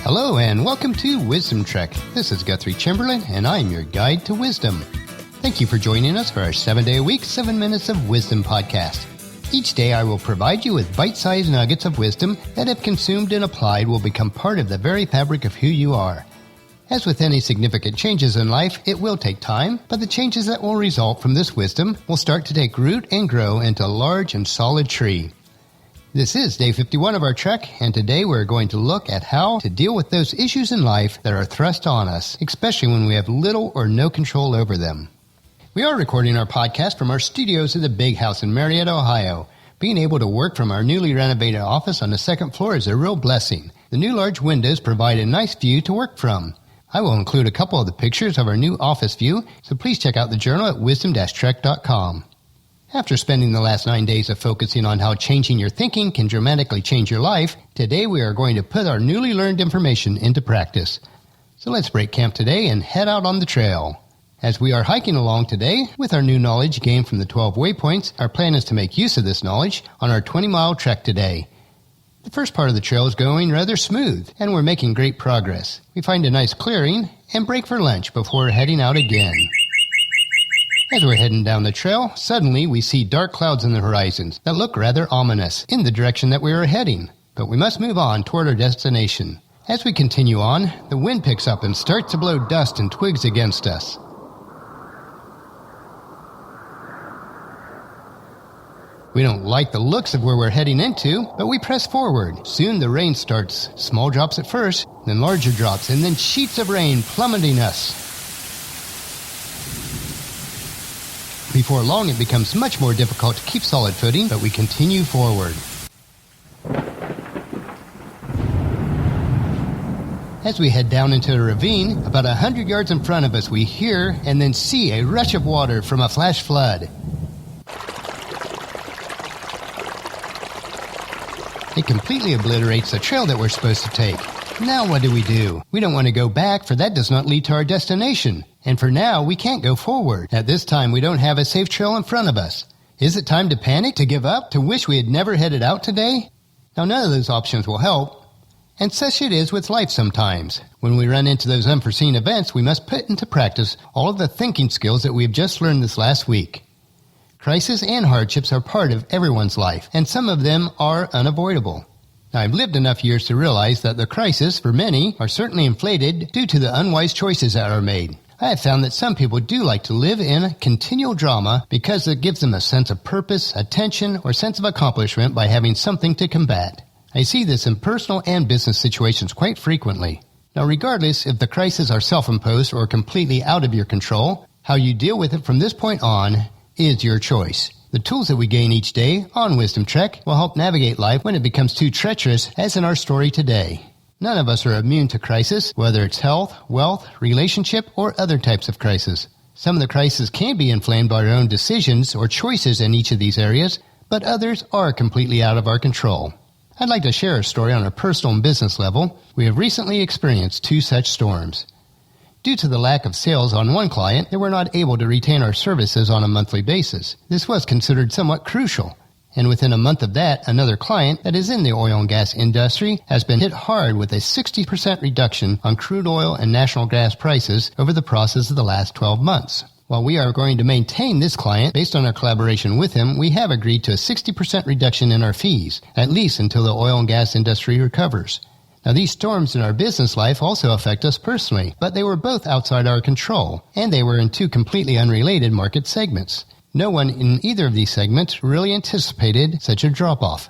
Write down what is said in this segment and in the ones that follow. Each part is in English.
Hello and welcome to Wisdom Trek. This is Guthrie Chamberlain and I'm your guide to wisdom. Thank you for joining us for our 7-day-a-week, 7 Minutes of Wisdom podcast. Each day I will provide you with bite-sized nuggets of wisdom that if consumed and applied will become part of the very fabric of who you are. As with any significant changes in life, it will take time, but the changes that will result from this wisdom will start to take root and grow into a large and solid tree. This is day 51 of our trek, and today we're going to look at how to deal with those issues in life that are thrust on us, especially when we have little or no control over them. We are recording our podcast from our studios at the Big House in Marietta, Ohio. Being able to work from our newly renovated office on the second floor is a real blessing. The new large windows provide a nice view to work from. I will include a couple of the pictures of our new office view, so please check out the journal at wisdom-trek.com. After spending the last 9 days of focusing on how changing your thinking can dramatically change your life, today we are going to put our newly learned information into practice. So let's break camp today and head out on the trail. As we are hiking along today, with our new knowledge gained from the 12 waypoints, our plan is to make use of this knowledge on our 20-mile trek today. The first part of the trail is going rather smooth, and we're making great progress. We find a nice clearing and break for lunch before heading out again. As we're heading down the trail, suddenly we see dark clouds in the horizons that look rather ominous in the direction that we are heading. But we must move on toward our destination. As we continue on, the wind picks up and starts to blow dust and twigs against us. We don't like the looks of where we're heading into, but we press forward. Soon the rain starts. Small drops at first, then larger drops, and then sheets of rain plummeting us. Before long, it becomes much more difficult to keep solid footing, but we continue forward. As we head down into a ravine, about 100 yards in front of us, we hear and then see a rush of water from a flash flood. It completely obliterates the trail that we're supposed to take. Now what do? We don't want to go back, for that does not lead to our destination. And for now, we can't go forward. At this time, we don't have a safe trail in front of us. Is it time to panic, to give up, to wish we had never headed out today? Now, none of those options will help. And such it is with life sometimes. When we run into those unforeseen events, we must put into practice all of the thinking skills that we have just learned this last week. Crises and hardships are part of everyone's life, and some of them are unavoidable. Now, I've lived enough years to realize that the crises, for many, are certainly inflated due to the unwise choices that are made. I have found that some people do like to live in a continual drama because it gives them a sense of purpose, attention, or sense of accomplishment by having something to combat. I see this in personal and business situations quite frequently. Now, regardless if the crises are self-imposed or completely out of your control, how you deal with it from this point on is your choice. The tools that we gain each day on Wisdom Trek will help navigate life when it becomes too treacherous, as in our story today. None of us are immune to crisis, whether it's health, wealth, relationship, or other types of crisis. Some of the crises can be inflamed by our own decisions or choices in each of these areas, but others are completely out of our control. I'd like to share a story on a personal and business level. We have recently experienced 2 such storms. Due to the lack of sales on one client, they were not able to retain our services on a monthly basis. This was considered somewhat crucial. And within a month of that, another client that is in the oil and gas industry has been hit hard with a 60% reduction on crude oil and natural gas prices over the process of the last 12 months. While we are going to maintain this client based on our collaboration with him, we have agreed to a 60% reduction in our fees, at least until the oil and gas industry recovers. Now, these storms in our business life also affect us personally, but they were both outside our control, and they were in 2 completely unrelated market segments. No one in either of these segments really anticipated such a drop-off.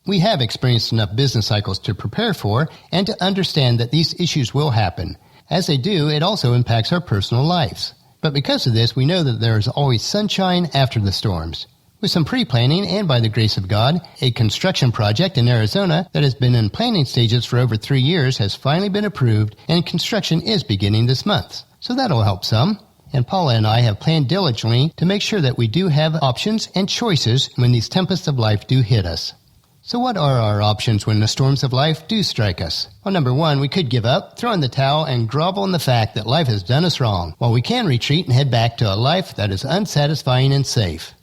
We have experienced enough business cycles to prepare for and to understand that these issues will happen. As they do, it also impacts our personal lives. But because of this, we know that there is always sunshine after the storms. With some pre-planning and by the grace of God, a construction project in Arizona that has been in planning stages for over 3 years has finally been approved, and construction is beginning this month. So that'll help some. And Paula and I have planned diligently to make sure that we do have options and choices when these tempests of life do hit us. So what are our options when the storms of life do strike us? Well, number 1, we could give up, throw in the towel, and grovel in the fact that life has done us wrong, while we can retreat and head back to a life that is unsatisfying and safe.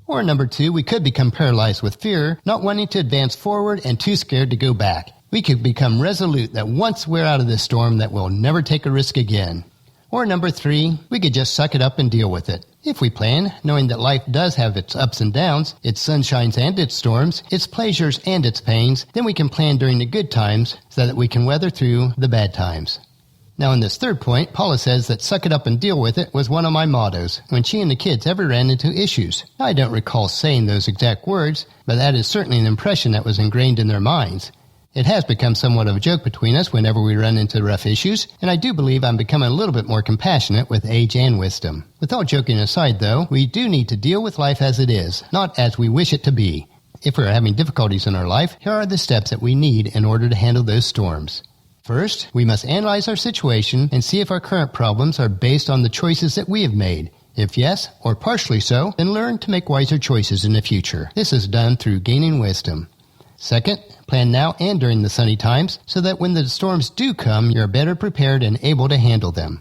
Or number 2, we could become paralyzed with fear, not wanting to advance forward and too scared to go back. We could become resolute that once we're out of this storm that we'll never take a risk again. Or number 3, we could just suck it up and deal with it. If we plan, knowing that life does have its ups and downs, its sunshines and its storms, its pleasures and its pains, then we can plan during the good times so that we can weather through the bad times. Now in this third point, Paula says that suck it up and deal with it was one of my mottos when she and the kids ever ran into issues. I don't recall saying those exact words, but that is certainly an impression that was ingrained in their minds. It has become somewhat of a joke between us whenever we run into rough issues, and I do believe I'm becoming a little bit more compassionate with age and wisdom. With all joking aside, though, we do need to deal with life as it is, not as we wish it to be. If we are having difficulties in our life, here are the steps that we need in order to handle those storms. First, we must analyze our situation and see if our current problems are based on the choices that we have made. If yes, or partially so, then learn to make wiser choices in the future. This is done through gaining wisdom. Second, plan now and during the sunny times so that when the storms do come, you're better prepared and able to handle them.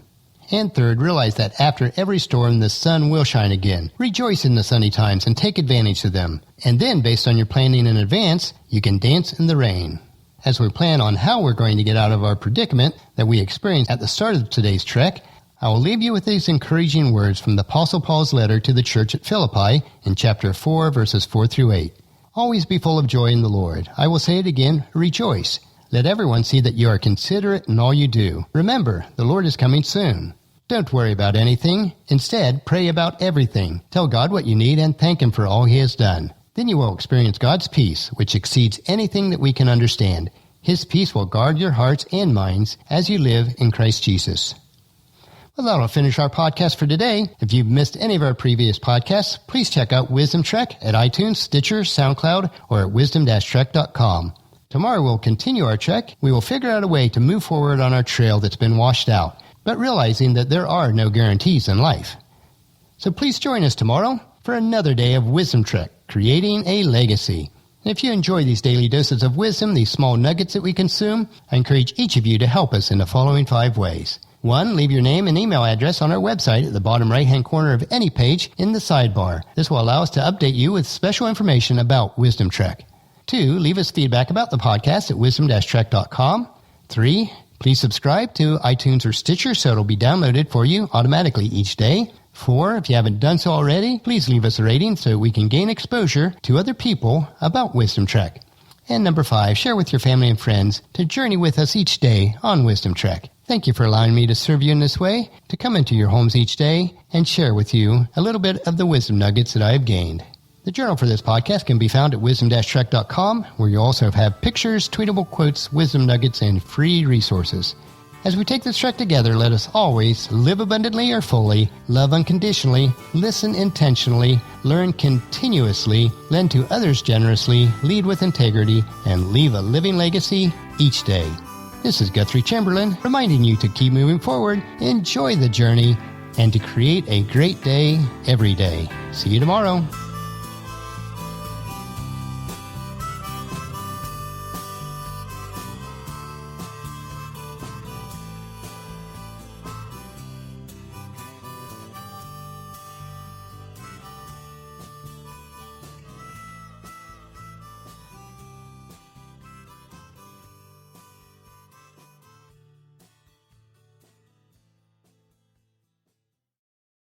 And third, realize that after every storm, the sun will shine again. Rejoice in the sunny times and take advantage of them. And then, based on your planning in advance, you can dance in the rain. As we plan on how we're going to get out of our predicament that we experienced at the start of today's trek, I will leave you with these encouraging words from the Apostle Paul's letter to the church at Philippi in chapter 4, verses 4 through 8. Always be full of joy in the Lord. I will say it again, rejoice. Let everyone see that you are considerate in all you do. Remember, the Lord is coming soon. Don't worry about anything. Instead, pray about everything. Tell God what you need and thank Him for all He has done. Then you will experience God's peace, which exceeds anything that we can understand. His peace will guard your hearts and minds as you live in Christ Jesus. Well, that'll finish our podcast for today. If you've missed any of our previous podcasts, please check out Wisdom Trek at iTunes, Stitcher, SoundCloud, or at wisdom-trek.com. Tomorrow we'll continue our trek. We will figure out a way to move forward on our trail that's been washed out, but realizing that there are no guarantees in life. So please join us tomorrow for another day of Wisdom Trek, creating a legacy. And if you enjoy these daily doses of wisdom, these small nuggets that we consume, I encourage each of you to help us in the following 5 ways. 1. Leave your name and email address on our website at the bottom right-hand corner of any page in the sidebar. This will allow us to update you with special information about Wisdom Trek. 2. Leave us feedback about the podcast at wisdom-trek.com. 3. Please subscribe to iTunes or Stitcher so it'll be downloaded for you automatically each day. 4. If you haven't done so already, please leave us a rating so we can gain exposure to other people about Wisdom Trek. And number 5, share with your family and friends to journey with us each day on Wisdom Trek. Thank you for allowing me to serve you in this way, to come into your homes each day and share with you a little bit of the wisdom nuggets that I have gained. The journal for this podcast can be found at wisdom-trek.com, where you also have pictures, tweetable quotes, wisdom nuggets, and free resources. As we take this trek together, let us always live abundantly or fully, love unconditionally, listen intentionally, learn continuously, lend to others generously, lead with integrity, and leave a living legacy each day. This is Guthrie Chamberlain, reminding you to keep moving forward, enjoy the journey, and to create a great day every day. See you tomorrow.